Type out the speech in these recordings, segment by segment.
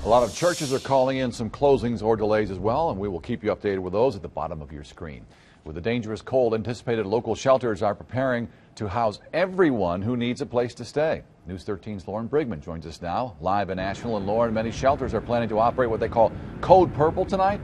A lot of churches are calling in some closings or delays as well, and we will keep you updated with those at the bottom of your screen. With the dangerous cold anticipated, local shelters are preparing to house everyone who needs a place to stay. News 13's Lauren Brigman joins us now, live in Asheville. And Lauren, many shelters are planning to operate what they call Code Purple tonight.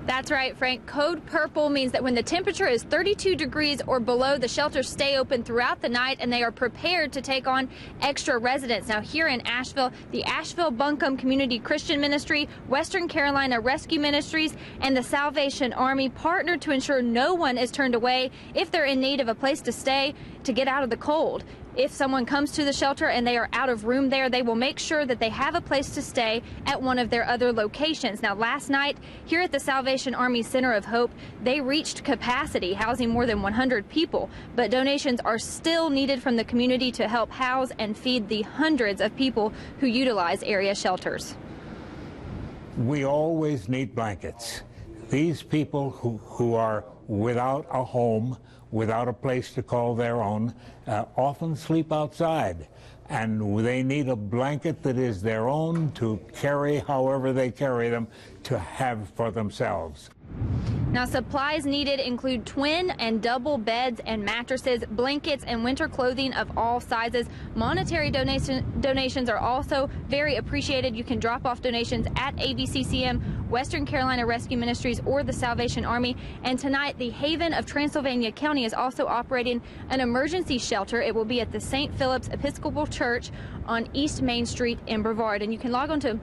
That's right, Frank. Code Purple means that when the temperature is 32 degrees or below, the shelters stay open throughout the night and they are prepared to take on extra residents. Now, here in Asheville, the Asheville Buncombe Community Christian Ministry, Western Carolina Rescue Ministries, and the Salvation Army partner to ensure no one is turned away if they're in need of a place to stay to get out of the cold. If someone comes to the shelter and they are out of room there, they will make sure that they have a place to stay at one of their other locations. Now, last night here at the Salvation Army Center of Hope, they reached capacity, housing more than 100 people. But donations are still needed from the community to help house and feed the hundreds of people who utilize area shelters. We always need blankets. These people who are without a home, without a place to call their own, often sleep outside. And they need a blanket that is their own to carry however they carry them, to have for themselves. Now, supplies needed include twin and double beds and mattresses, blankets, and winter clothing of all sizes. Monetary donations are also very appreciated. You can drop off donations at ABCCM, Western Carolina Rescue Ministries, or the Salvation Army. And tonight, the Haven of Transylvania County is also operating an emergency shelter. It will be at the St. Philip's Episcopal Church on East Main Street in Brevard. And you can log on to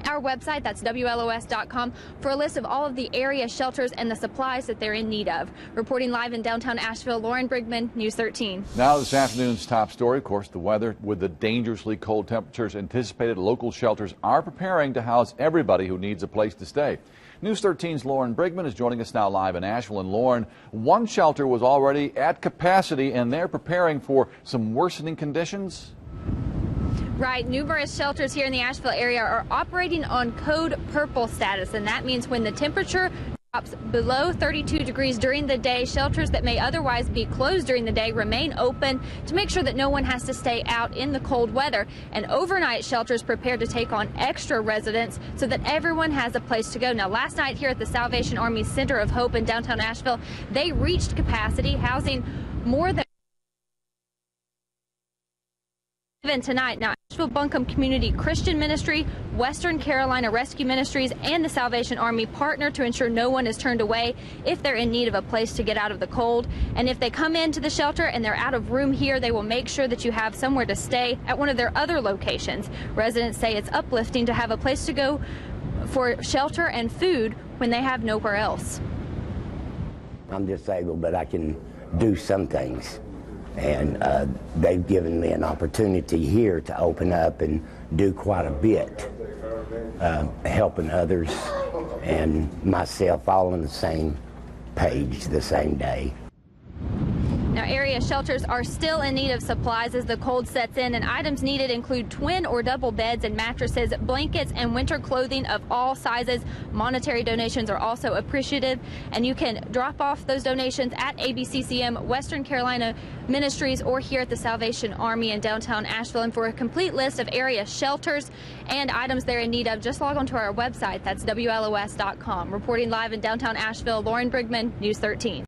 our website, that's WLOS.com, for a list of all of the area shelters and the supplies that they're in need of. Reporting live in downtown Asheville, Lauren Brigman, News 13. Now, this afternoon's top story, of course, the weather. With the dangerously cold temperatures anticipated, local shelters are preparing to house everybody who needs a place to stay. News 13's Lauren Brigman is joining us now live in Asheville. And Lauren, one shelter was already at capacity, and they're preparing for some worsening conditions. Right. Numerous shelters here in the Asheville area are operating on Code Purple status, and that means when the temperature drops below 32 degrees during the day, shelters that may otherwise be closed during the day remain open to make sure that no one has to stay out in the cold weather. And overnight shelters prepared to take on extra residents so that everyone has a place to go. Now, last night here at the Salvation Army Center of Hope in downtown Asheville, they reached capacity, housing more than even tonight. Now, Asheville Buncombe Community Christian Ministry, Western Carolina Rescue Ministries, and the Salvation Army partner to ensure no one is turned away if they're in need of a place to get out of the cold. And if they come into the shelter and they're out of room here, they will make sure that you have somewhere to stay at one of their other locations. Residents say it's uplifting to have a place to go for shelter and food when they have nowhere else. I'm disabled, but I can do some things. And they've given me an opportunity here to open up and do quite a bit, helping others and myself all on the same page the same day. Now, area shelters are still in need of supplies as the cold sets in, and items needed include twin or double beds and mattresses, blankets, and winter clothing of all sizes. Monetary donations are also appreciative, and you can drop off those donations at ABCCM, Western Carolina Ministries, or here at the Salvation Army in downtown Asheville. And for a complete list of area shelters and items they're in need of, just log on to our website. That's WLOS.com. Reporting live in downtown Asheville, Lauren Brigman, News 13.